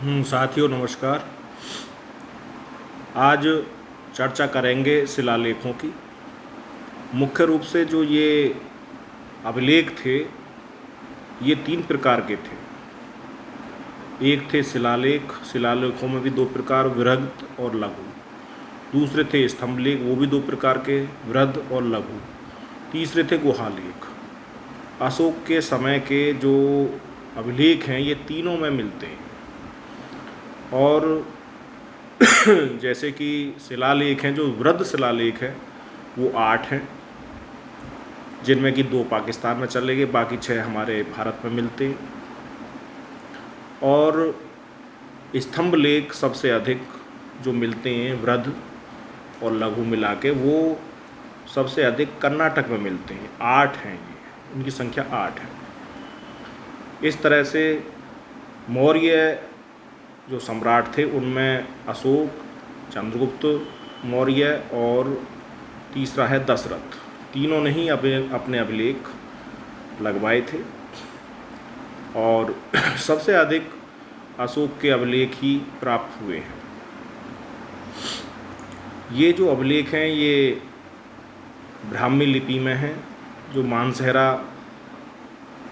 साथियों नमस्कार। आज चर्चा करेंगे शिलालेखों की। मुख्य रूप से जो ये अभिलेख थे ये तीन प्रकार के थे। एक थे शिलालेख, शिलालेखों में भी दो प्रकार, वृहद और लघु। दूसरे थे स्तंभलेख, वो भी दो प्रकार के, वृहद और लघु। तीसरे थे गुहालेख। अशोक के समय के जो अभिलेख हैं ये तीनों में मिलते हैं। और जैसे कि शिलालेख हैं, जो वृहद शिलालेख है वो 8 हैं, जिनमें कि 2 पाकिस्तान में चले गए, बाकी 6 हमारे भारत में मिलते हैं। और स्तंभ लेख सबसे अधिक जो मिलते हैं वृहद और लघु मिला के, वो सबसे अधिक कर्नाटक में मिलते हैं। 8 हैं ये, उनकी संख्या 8 है। इस तरह से मौर्य जो सम्राट थे उनमें अशोक, चंद्रगुप्त मौर्य और तीसरा है दशरथ, तीनों ने ही अपने अभिलेख लगवाए थे। और सबसे अधिक अशोक के अभिलेख ही प्राप्त हुए हैं। ये जो अभिलेख हैं ये ब्राह्मी लिपि में हैं। जो मानसहरा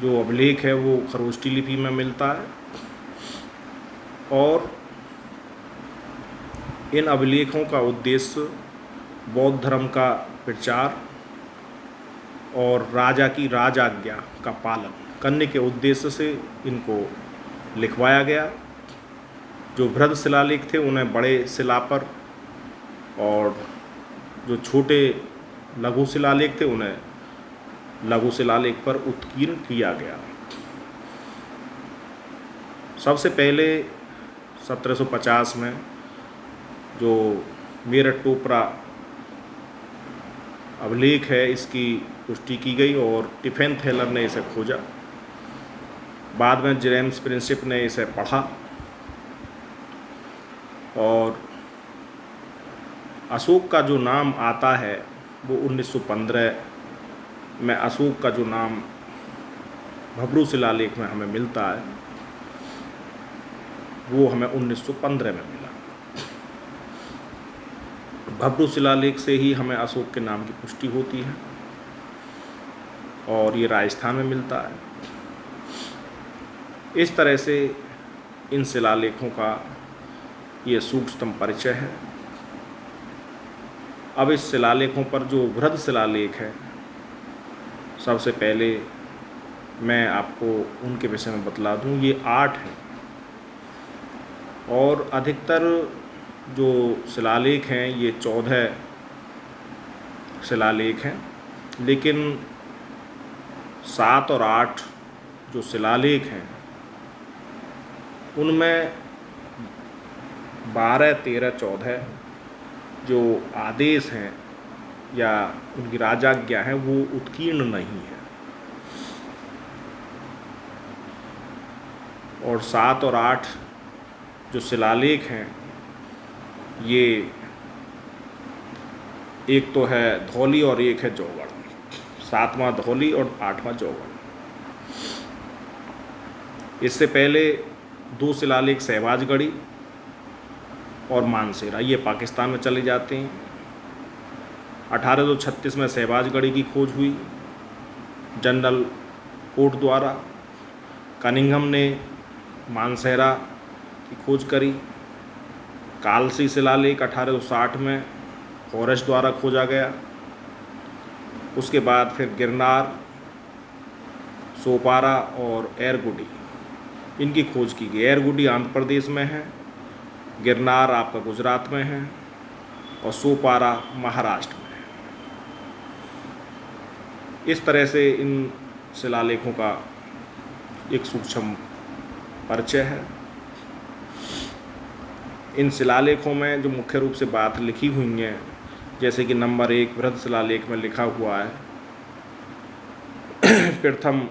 जो अभिलेख है वो खरोष्टी लिपि में मिलता है। और इन अभिलेखों का उद्देश्य बौद्ध धर्म का प्रचार और राजा की राजाज्ञा का पालन करने के उद्देश्य से इनको लिखवाया गया। जो वृहद शिलालेख थे उन्हें बड़े शिला पर, और जो छोटे लघु शिलालेख थे उन्हें लघु शिलालेख पर उत्कीर्ण किया गया। सबसे पहले 1750 में जो मेरठ टोपरा अभिलेख है इसकी पुष्टि की गई और टिफेन थेलर ने इसे खोजा। बाद में जेम्स प्रिंसिप ने इसे पढ़ा और अशोक का जो नाम आता है वो 1915 में अशोक का जो नाम भब्रू शिलालेख में हमें मिलता है वो हमें 1915 में मिला। भब्रू शिलालेख से ही हमें अशोक के नाम की पुष्टि होती है और ये राजस्थान में मिलता है। इस तरह से इन शिलालेखों का ये सूक्ष्म परिचय है। अब इस शिलालेखों पर जो वृहद शिलालेख है, सबसे पहले मैं आपको उनके विषय में बतला दूं। ये 8 हैं और अधिकतर जो शिलालेख हैं ये 14 शिलालेख हैं, लेकिन 7 और 8 जो शिलालेख हैं उनमें 12, 13, 14 जो आदेश हैं या उनकी राजाज्ञा है वो उत्कीर्ण नहीं है। और 7 और 8 जो शिलालेख हैं ये एक तो है धौली और एक है जौगढ़। 7वां धौली और 8वां जौगढ़। इससे पहले 2 शिलालेख सहबाजगढ़ी और मानसेरा, ये पाकिस्तान में चले जाते हैं। 1836 में सहबाजगढ़ी की खोज हुई जनरल कोट द्वारा। कनिंघम ने मानसेरा की खोज करी। कालसी शिलालेख 1860 में फॉरेस्ट द्वारा खोजा गया। उसके बाद फिर गिरनार, सोपारा और एरगुडी, इनकी खोज की गई। एरगुडी आंध्र प्रदेश में है, गिरनार आपका गुजरात में है और सोपारा महाराष्ट्र में है। इस तरह से इन शिलालेखों का एक सूक्ष्म परिचय है। इन शिलालेखों में जो मुख्य रूप से बात लिखी हुई है, जैसे कि नंबर 1 वृहद शिलालेख में लिखा हुआ है, प्रथम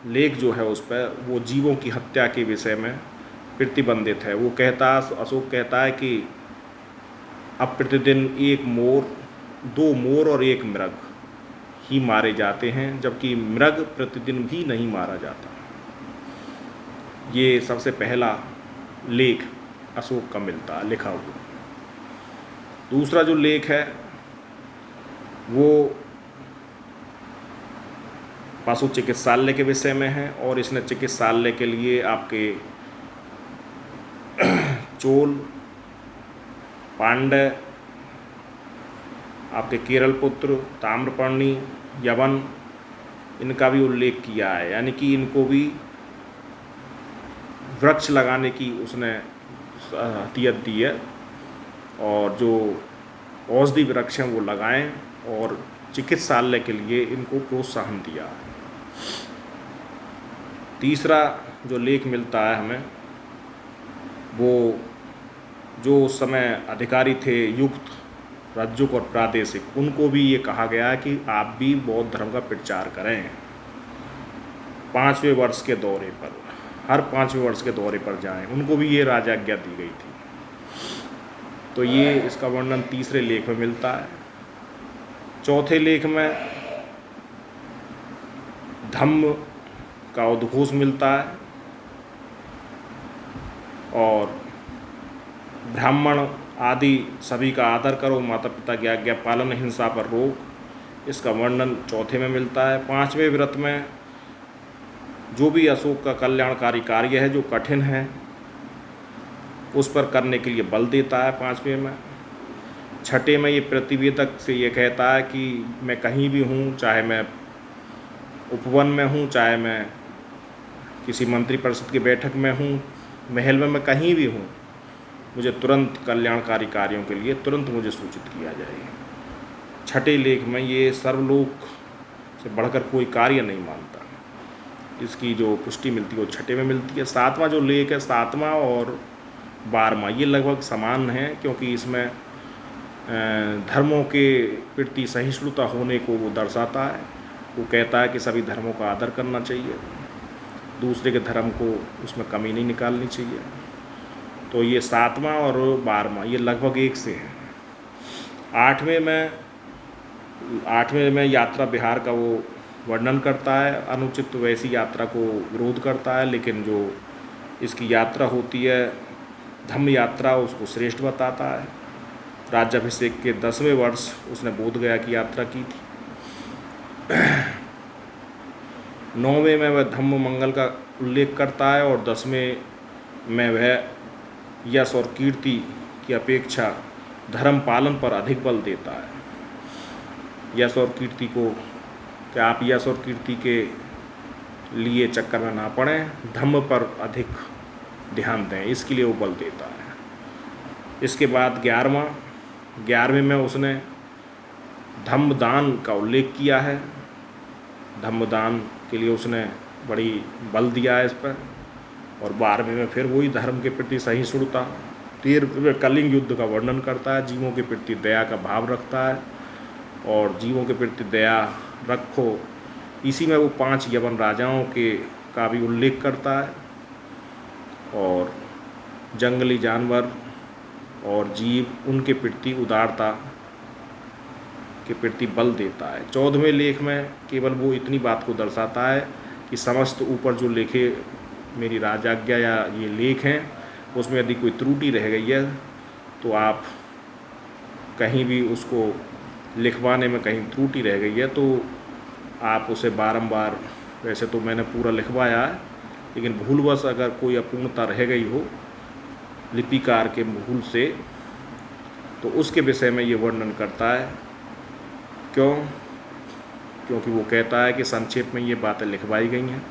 लेख जो है उस पर वो जीवों की हत्या के विषय में प्रतिबंधित है। वो कहता, अशोक कहता है कि अब प्रतिदिन 1 मोर, 2 मोर और 1 मृग ही मारे जाते हैं, जबकि मृग प्रतिदिन भी नहीं मारा जाता। ये सबसे पहला लेख अशोक का मिलता है लिखा हुआ। दूसरा जो लेख है वो पशु चिकित्सालय के विषय में है, और इसने चिकित्सालय के लिए आपके चोल, पांड्य, आपके केरल पुत्र, ताम्रपर्णी, यवन, इनका भी उल्लेख किया है। यानी कि इनको भी वृक्ष लगाने की उसने हदियत दी है, और जो औषधि वृक्ष हैं वो लगाएं, और चिकित्सालय के लिए इनको प्रोत्साहन दिया है। तीसरा जो लेख मिलता है हमें, वो जो उस समय अधिकारी थे युक्त, रज्जुक और प्रादेशिक, उनको भी ये कहा गया है कि आप भी बौद्ध धर्म का प्रचार करें 5वें वर्ष के दौरे पर, हर 5वें वर्ष के दौरे पर जाएं। उनको भी ये राजाज्ञा दी गई थी। तो ये इसका वर्णन तीसरे लेख में मिलता है। चौथे लेख में धम्म का उद्घोष मिलता है, और ब्राह्मण आदि सभी का आदर करो, माता पिता की आज्ञा पालन, हिंसा पर रोक, इसका वर्णन चौथे में मिलता है। 5वें व्रत में जो भी अशोक का कल्याणकारी कार्य है जो कठिन है उस पर करने के लिए बल देता है 5वें में। 6ठे में ये प्रतिवेदक से ये कहता है कि मैं कहीं भी हूँ, चाहे मैं उपवन में हूँ, चाहे मैं किसी मंत्रिपरिषद की बैठक में हूँ, महल में मैं कहीं भी हूँ, मुझे तुरंत कल्याणकारी कार्यों के लिए तुरंत मुझे सूचित किया जाए। 6ठे लेख में ये सर्वलोक से बढ़कर कोई कार्य नहीं मानता, इसकी जो पुष्टि मिलती है वो 6ठे में मिलती है। 7वां जो लेख है, 7वां और 12वां, ये लगभग समान हैं, क्योंकि इसमें धर्मों के प्रति सहिष्णुता होने को वो दर्शाता है। वो कहता है कि सभी धर्मों का आदर करना चाहिए, दूसरे के धर्म को उसमें कमी नहीं निकालनी चाहिए। तो ये 7वां और 12वां ये लगभग एक से हैं। 8वें में यात्रा विहार का वो वर्णन करता है, अनुचित वैसी यात्रा को विरोध करता है, लेकिन जो इसकी यात्रा होती है धम्म यात्रा उसको श्रेष्ठ बताता है। राज्याभिषेक के 10वें वर्ष उसने बोधगया की यात्रा की थी। 9वें में वह धम्म मंगल का उल्लेख करता है, और 10वें में वह यश और कीर्ति की अपेक्षा धर्म पालन पर अधिक बल देता है। यश और कीर्ति को, क्या आप यश और कीर्ति के लिए चक्कर में ना पड़ें, धम्म पर अधिक ध्यान दें, इसके लिए वो बल देता है। इसके बाद 11वें में उसने धम्मदान का उल्लेख किया है। धम्मदान के लिए उसने बड़ी बल दिया है इस पर। और 12वें में फिर वही धर्म के प्रति सहिष्णुता। 13वें कलिंग युद्ध का वर्णन करता है, जीवों के प्रति दया का भाव रखता है, और जीवों के प्रति दया रखो, इसी में वो 5 यवन राजाओं के का भी उल्लेख करता है, और जंगली जानवर और जीव उनके प्रति उदारता के प्रति बल देता है। 14वें लेख में केवल वो इतनी बात को दर्शाता है कि समस्त ऊपर जो लिखे मेरी राजाज्ञा या ये लेख हैं उसमें यदि कोई त्रुटि रह गई है तो आप कहीं भी उसको लिखवाने में कहीं त्रुटि रह गई है तो आप उसे बारंबार, वैसे तो मैंने पूरा लिखवाया है लेकिन भूलवश अगर कोई अपूर्णता रह गई हो लिपिकार के भूल से, तो उसके विषय में ये वर्णन करता है। क्योंकि वो कहता है कि संक्षेप में ये बातें लिखवाई गई हैं।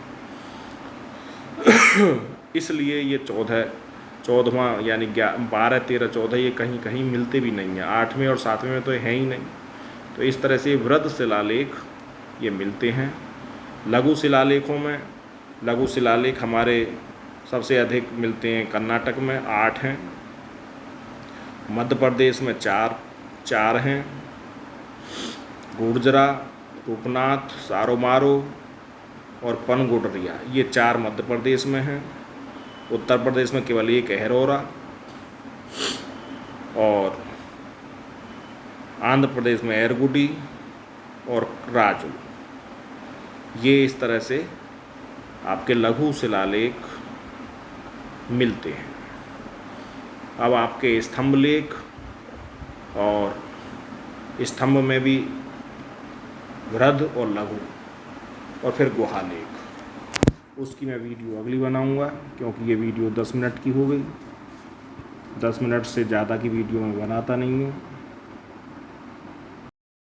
इसलिए ये 14वां यानी 12, 13, 14 ये कहीं कहीं मिलते भी नहीं हैं। 8वें और 7वें में तो है ही नहीं। तो इस तरह से वृद्ध शिलालेख ये मिलते हैं। लघु शिलालेखों में, लघु शिलालेख हमारे सबसे अधिक मिलते हैं कर्नाटक में 8 हैं, मध्य प्रदेश में 4 हैं, गुर्जरा, रूपनाथ, सारोमारो और पनगुडरिया ये 4 मध्य प्रदेश में हैं। उत्तर प्रदेश में केवल 1 अहरोरा, और आंध्र प्रदेश में एरगुडी और राजू। ये इस तरह से आपके लघु शिलालेख मिलते हैं। अब आपके स्तंभ लेख और स्तंभ में भी वृद्ध और लघु और फिर गुहा लेख, उसकी मैं वीडियो अगली बनाऊंगा, क्योंकि ये वीडियो 10 मिनट की हो गई। 10 मिनट से ज़्यादा की वीडियो मैं बनाता नहीं हूँ।